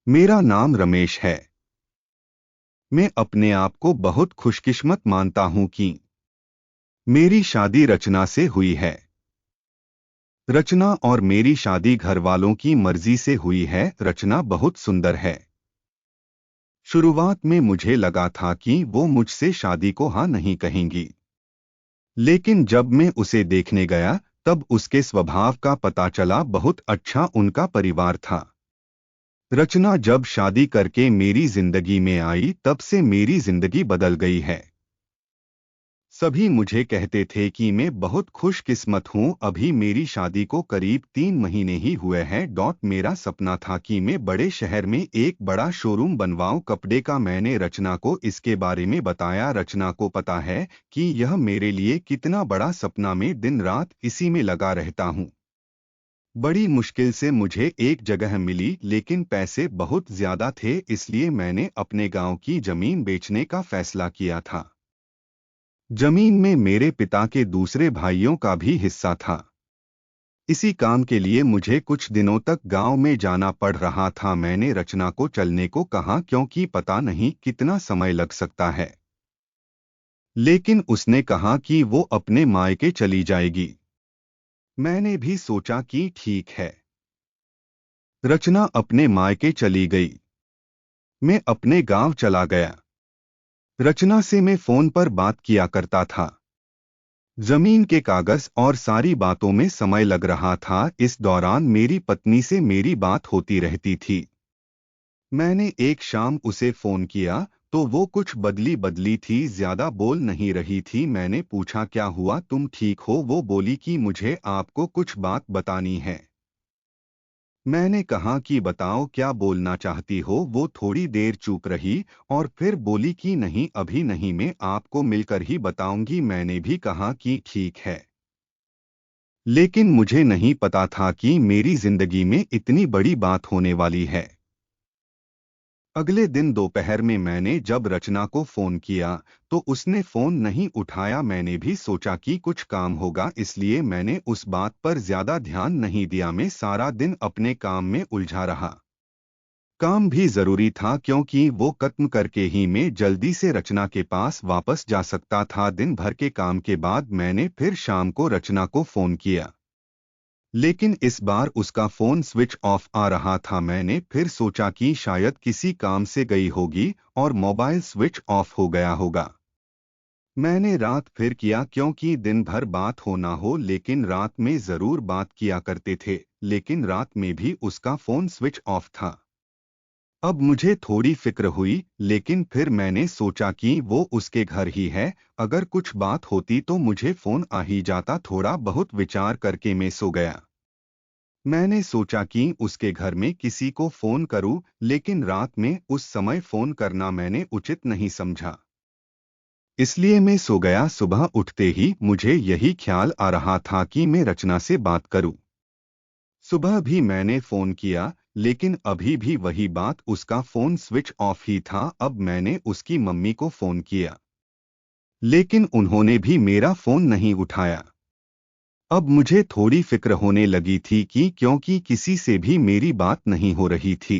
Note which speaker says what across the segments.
Speaker 1: मेरा नाम रमेश है। मैं अपने आप को बहुत खुशकिस्मत मानता हूं कि मेरी शादी रचना से हुई है। रचना और मेरी शादी घर वालों की मर्जी से हुई है। रचना बहुत सुंदर है। शुरुआत में मुझे लगा था कि वो मुझसे शादी को हाँ नहीं कहेंगी, लेकिन जब मैं उसे देखने गया तब उसके स्वभाव का पता चला। बहुत अच्छा उनका परिवार था। रचना जब शादी करके मेरी जिंदगी में आई तब से मेरी जिंदगी बदल गई है। सभी मुझे कहते थे कि मैं बहुत खुशकिस्मत हूँ। अभी मेरी शादी को करीब 3 महीने ही हुए हैं। मेरा सपना था कि मैं बड़े शहर में एक बड़ा शोरूम बनवाऊं कपड़े का। मैंने रचना को इसके बारे में बताया। रचना को पता है कि यह मेरे लिए कितना बड़ा सपना। मैं दिन रात इसी में लगा रहता हूँ। बड़ी मुश्किल से मुझे एक जगह मिली, लेकिन पैसे बहुत ज्यादा थे, इसलिए मैंने अपने गांव की जमीन बेचने का फैसला किया था। जमीन में मेरे पिता के दूसरे भाइयों का भी हिस्सा था। इसी काम के लिए मुझे कुछ दिनों तक गांव में जाना पड़ रहा था। मैंने रचना को चलने को कहा क्योंकि पता नहीं कितना समय लग सकता है, लेकिन उसने कहा कि वो अपने मायके चली जाएगी। मैंने भी सोचा कि ठीक है। रचना अपने मायके चली गई। मैं अपने गांव चला गया। रचना से मैं फोन पर बात किया करता था। जमीन के कागज और सारी बातों में समय लग रहा था। इस दौरान मेरी पत्नी से मेरी बात होती रहती थी। मैंने एक शाम उसे फोन किया तो वो कुछ बदली बदली थी, ज्यादा बोल नहीं रही थी। मैंने पूछा क्या हुआ, तुम ठीक हो? वो बोली कि मुझे आपको कुछ बात बतानी है। मैंने कहा कि बताओ क्या बोलना चाहती हो। वो थोड़ी देर चुप रही और फिर बोली कि नहीं, अभी नहीं, मैं आपको मिलकर ही बताऊंगी। मैंने भी कहा कि ठीक है, लेकिन मुझे नहीं पता था कि मेरी जिंदगी में इतनी बड़ी बात होने वाली है। अगले दिन दोपहर में मैंने जब रचना को फोन किया तो उसने फोन नहीं उठाया। मैंने भी सोचा कि कुछ काम होगा, इसलिए मैंने उस बात पर ज्यादा ध्यान नहीं दिया। मैं सारा दिन अपने काम में उलझा रहा। काम भी जरूरी था क्योंकि वो खत्म करके ही मैं जल्दी से रचना के पास वापस जा सकता था। दिन भर के काम के बाद मैंने फिर शाम को रचना को फोन किया, लेकिन इस बार उसका फोन स्विच ऑफ आ रहा था। मैंने फिर सोचा कि शायद किसी काम से गई होगी और मोबाइल स्विच ऑफ हो गया होगा। मैंने रात फिर किया क्योंकि दिन भर बात हो ना हो, लेकिन रात में जरूर बात किया करते थे। लेकिन रात में भी उसका फोन स्विच ऑफ था। अब मुझे थोड़ी फिक्र हुई, लेकिन फिर मैंने सोचा कि वो उसके घर ही है। अगर कुछ बात होती तो मुझे फोन आ ही जाता। थोड़ा बहुत विचार करके मैं सो गया। मैंने सोचा कि उसके घर में किसी को फोन करूं, लेकिन रात में उस समय फोन करना मैंने उचित नहीं समझा, इसलिए मैं सो गया। सुबह उठते ही मुझे यही ख्याल आ रहा था कि मैं रचना से बात करूं। सुबह भी मैंने फोन किया, लेकिन अभी भी वही बात, उसका फोन स्विच ऑफ ही था। अब मैंने उसकी मम्मी को फोन किया, लेकिन उन्होंने भी मेरा फोन नहीं उठाया। अब मुझे थोड़ी फिक्र होने लगी थी कि क्योंकि किसी से भी मेरी बात नहीं हो रही थी।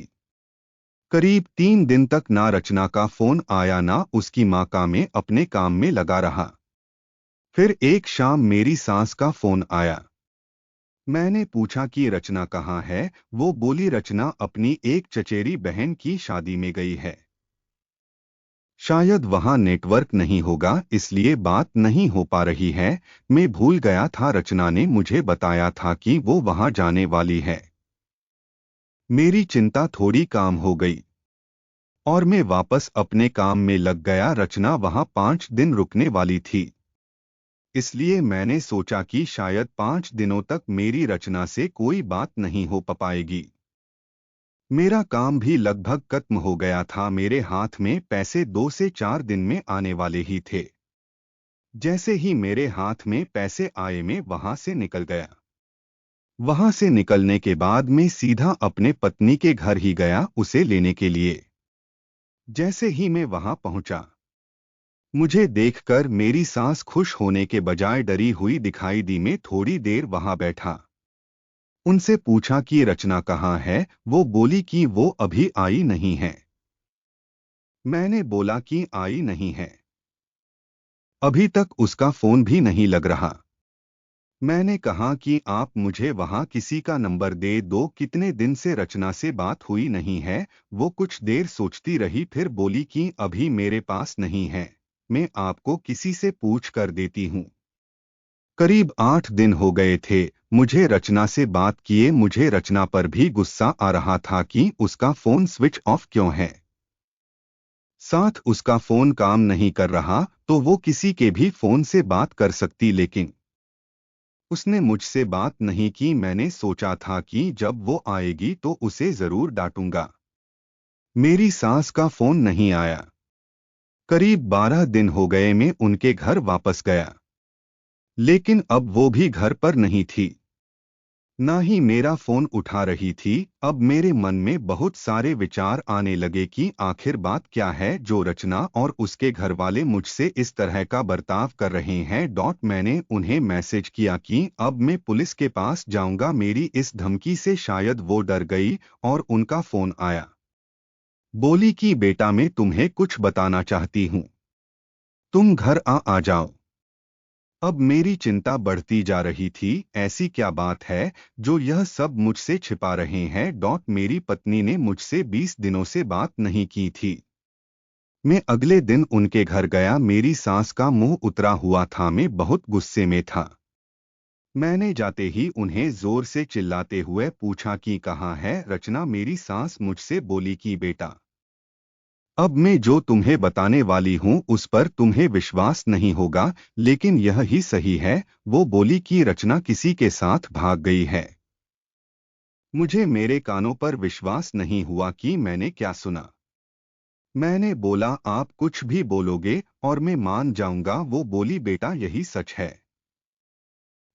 Speaker 1: करीब 3 दिन तक ना रचना का फोन आया ना उसकी माँ का। मैं अपने काम में लगा रहा। फिर एक शाम मेरी सास का फोन आया। मैंने पूछा कि रचना कहाँ है। वो बोली रचना अपनी एक चचेरी बहन की शादी में गई है। शायद वहां नेटवर्क नहीं होगा, इसलिए बात नहीं हो पा रही है। मैं भूल गया था, रचना ने मुझे बताया था कि वो वहां जाने वाली है। मेरी चिंता थोड़ी काम हो गई और मैं वापस अपने काम में लग गया। रचना वहां 5 दिन रुकने वाली थी, इसलिए मैंने सोचा कि शायद 5 दिनों तक मेरी रचना से कोई बात नहीं हो पाएगी। मेरा काम भी लगभग खत्म हो गया था। मेरे हाथ में पैसे 2 से 4 दिन में आने वाले ही थे। जैसे ही मेरे हाथ में पैसे आए मैं वहां से निकल गया। वहां से निकलने के बाद मैं सीधा अपने पत्नी के घर ही गया उसे लेने के लिए। जैसे ही मैं वहां पहुंचा, मुझे देखकर मेरी सास खुश होने के बजाय डरी हुई दिखाई दी। मैं थोड़ी देर वहां बैठा। उनसे पूछा कि रचना कहाँ है। वो बोली कि वो अभी आई नहीं है। मैंने बोला कि आई नहीं है, अभी तक उसका फोन भी नहीं लग रहा। मैंने कहा कि आप मुझे वहां किसी का नंबर दे दो, कितने दिन से रचना से बात हुई नहीं है। वो कुछ देर सोचती रही, फिर बोली कि अभी मेरे पास नहीं है, मैं आपको किसी से पूछ कर देती हूँ। करीब 8 दिन हो गए थे मुझे रचना से बात किए। मुझे रचना पर भी गुस्सा आ रहा था कि उसका फोन स्विच ऑफ क्यों है, साथ उसका फोन काम नहीं कर रहा तो वो किसी के भी फोन से बात कर सकती, लेकिन उसने मुझसे बात नहीं की। मैंने सोचा था कि जब वो आएगी तो उसे जरूर डांटूंगा। मेरी सास का फोन नहीं आया। करीब 12 दिन हो गए मैं उनके घर वापस गया, लेकिन अब वो भी घर पर नहीं थी, ना ही मेरा फोन उठा रही थी। अब मेरे मन में बहुत सारे विचार आने लगे कि आखिर बात क्या है जो रचना और उसके घर वाले मुझसे इस तरह का बर्ताव कर रहे हैं। मैंने उन्हें मैसेज किया कि अब मैं पुलिस के पास जाऊंगा। मेरी इस धमकी से शायद वो डर गई और उनका फोन आया। बोली कि बेटा मैं तुम्हें कुछ बताना चाहती हूँ, तुम घर आ जाओ। अब मेरी चिंता बढ़ती जा रही थी, ऐसी क्या बात है जो यह सब मुझसे छिपा रहे हैं। मेरी पत्नी ने मुझसे 20 दिनों से बात नहीं की थी। मैं अगले दिन उनके घर गया। मेरी सास का मुंह उतरा हुआ था, मैं बहुत गुस्से में था। मैंने जाते ही उन्हें जोर से चिल्लाते हुए पूछा कि कहाँ है रचना। मेरी सास मुझसे बोली कि बेटा, अब मैं जो तुम्हें बताने वाली हूं उस पर तुम्हें विश्वास नहीं होगा, लेकिन यह ही सही है। वो बोली कि रचना किसी के साथ भाग गई है। मुझे मेरे कानों पर विश्वास नहीं हुआ कि मैंने क्या सुना। मैंने बोला आप कुछ भी बोलोगे और मैं मान जाऊंगा। वो बोली बेटा यही सच है।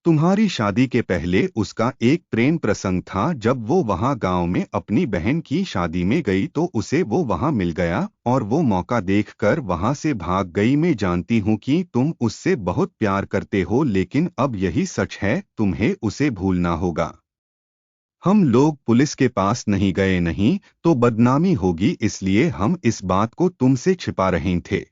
Speaker 1: तुम्हारी शादी के पहले उसका एक प्रेम प्रसंग था। जब वो वहां गांव में अपनी बहन की शादी में गई तो उसे वो वहां मिल गया और वो मौका देखकर वहां से भाग गई। मैं जानती हूँ कि तुम उससे बहुत प्यार करते हो, लेकिन अब यही सच है, तुम्हें उसे भूलना होगा। हम लोग पुलिस के पास नहीं गए, नहीं तो बदनामी होगी, इसलिए हम इस बात को तुमसे छिपा रहे थे।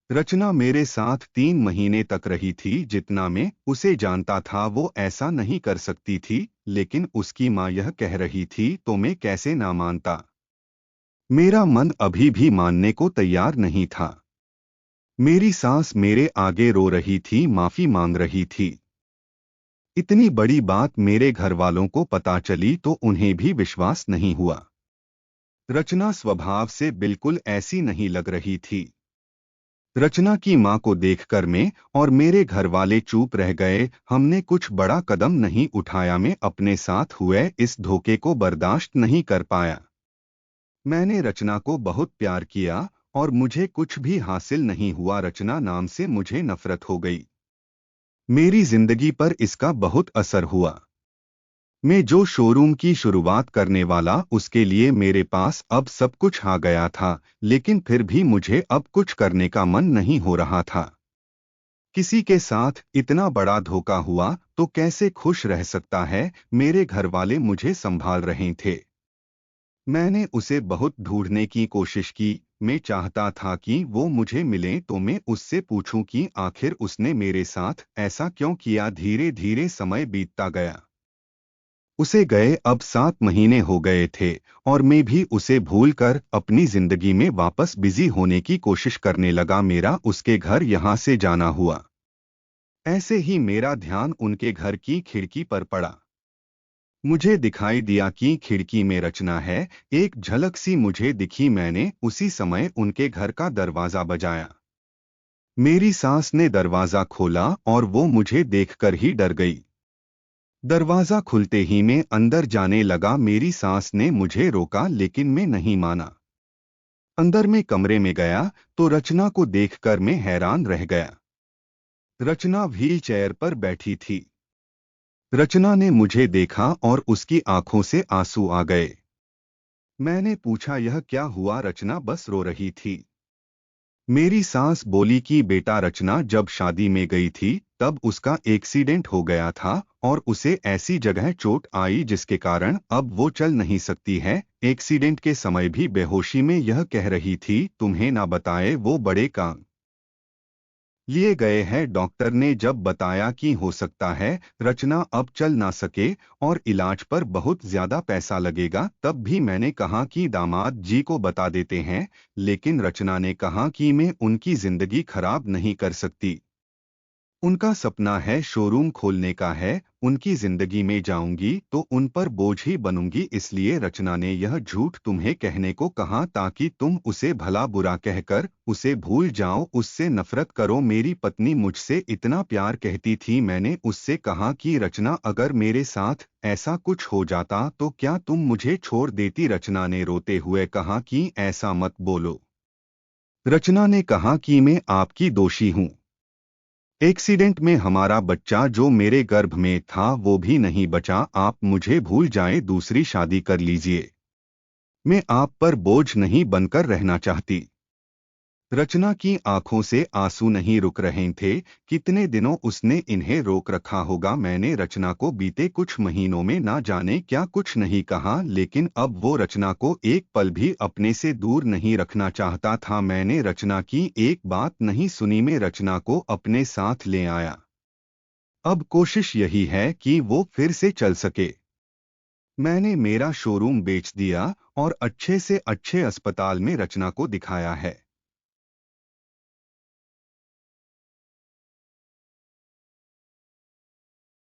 Speaker 1: रचना मेरे साथ 3 महीने तक रही थी। जितना मैं उसे जानता था वो ऐसा नहीं कर सकती थी, लेकिन उसकी माँ यह कह रही थी तो मैं कैसे ना मानता। मेरा मन अभी भी मानने को तैयार नहीं था। मेरी सास मेरे आगे रो रही थी, माफी मांग रही थी। इतनी बड़ी बात मेरे घर वालों को पता चली तो उन्हें भी विश्वास नहीं हुआ। रचना स्वभाव से बिल्कुल ऐसी नहीं लग रही थी। रचना की मां को देखकर मैं और मेरे घर वाले चुप रह गए। हमने कुछ बड़ा कदम नहीं उठाया। मैं अपने साथ हुए इस धोखे को बर्दाश्त नहीं कर पाया। मैंने रचना को बहुत प्यार किया और मुझे कुछ भी हासिल नहीं हुआ। रचना नाम से मुझे नफरत हो गई। मेरी जिंदगी पर इसका बहुत असर हुआ। मैं जो शोरूम की शुरुआत करने वाला उसके लिए मेरे पास अब सब कुछ आ गया था, लेकिन फिर भी मुझे अब कुछ करने का मन नहीं हो रहा था। किसी के साथ इतना बड़ा धोखा हुआ तो कैसे खुश रह सकता है। मेरे घर वाले मुझे संभाल रहे थे। मैंने उसे बहुत ढूंढने की कोशिश की। मैं चाहता था कि वो मुझे मिले तो मैं उससे पूछूं कि आखिर उसने मेरे साथ ऐसा क्यों किया। धीरे धीरे समय बीतता गया। उसे गए अब 7 महीने हो गए थे और मैं भी उसे भूलकर अपनी जिंदगी में वापस बिजी होने की कोशिश करने लगा। मेरा उसके घर यहाँ से जाना हुआ। ऐसे ही मेरा ध्यान उनके घर की खिड़की पर पड़ा। मुझे दिखाई दिया कि खिड़की में रचना है। एक झलक सी मुझे दिखी। मैंने उसी समय उनके घर का दरवाजा बजाया। मेरी सास ने दरवाजा खोला और वो मुझे देखकर ही डर गई। दरवाजा खुलते ही मैं अंदर जाने लगा। मेरी सास ने मुझे रोका, लेकिन मैं नहीं माना। अंदर में कमरे में गया तो रचना को देखकर मैं हैरान रह गया। रचना व्हील चेयर पर बैठी थी। रचना ने मुझे देखा और उसकी आंखों से आंसू आ गए। मैंने पूछा यह क्या हुआ। रचना बस रो रही थी। मेरी सास बोली कि बेटा रचना जब शादी में गई थी तब उसका एक्सीडेंट हो गया था और उसे ऐसी जगह चोट आई जिसके कारण अब वो चल नहीं सकती है। एक्सीडेंट के समय भी बेहोशी में यह कह रही थी, तुम्हें ना बताए वो बड़े काम लिए गए हैं। डॉक्टर ने जब बताया कि हो सकता है रचना अब चल ना सके और इलाज पर बहुत ज्यादा पैसा लगेगा, तब भी मैंने कहा कि दामाद जी को बता देते हैं। लेकिन रचना ने कहा कि मैं उनकी जिंदगी खराब नहीं कर सकती। उनका सपना है शोरूम खोलने का है, उनकी जिंदगी में जाऊंगी तो उन पर बोझ ही बनूंगी, इसलिए रचना ने यह झूठ तुम्हें कहने को कहा ताकि तुम उसे भला बुरा कहकर उसे भूल जाओ, उससे नफरत करो। मेरी पत्नी मुझसे इतना प्यार कहती थी। मैंने उससे कहा कि रचना अगर मेरे साथ ऐसा कुछ हो जाता तो क्या तुम मुझे छोड़ देती? रचना ने रोते हुए कहा कि ऐसा मत बोलो। रचना ने कहा कि मैं आपकी दोषी हूँ। एक्सीडेंट में हमारा बच्चा जो मेरे गर्भ में था वो भी नहीं बचा। आप मुझे भूल जाएं, दूसरी शादी कर लीजिए। मैं आप पर बोझ नहीं बनकर रहना चाहती। रचना की आंखों से आंसू नहीं रुक रहे थे। कितने दिनों उसने इन्हें रोक रखा होगा। मैंने रचना को बीते कुछ महीनों में ना जाने क्या कुछ नहीं कहा, लेकिन अब वो रचना को एक पल भी अपने से दूर नहीं रखना चाहता था। मैंने रचना की एक बात नहीं सुनी, मैं रचना को अपने साथ ले आया। अब कोशिश यही है कि वो फिर से चल सके। मैंने मेरा शोरूम बेच दिया और अच्छे से अच्छे अस्पताल में रचना को दिखाया है।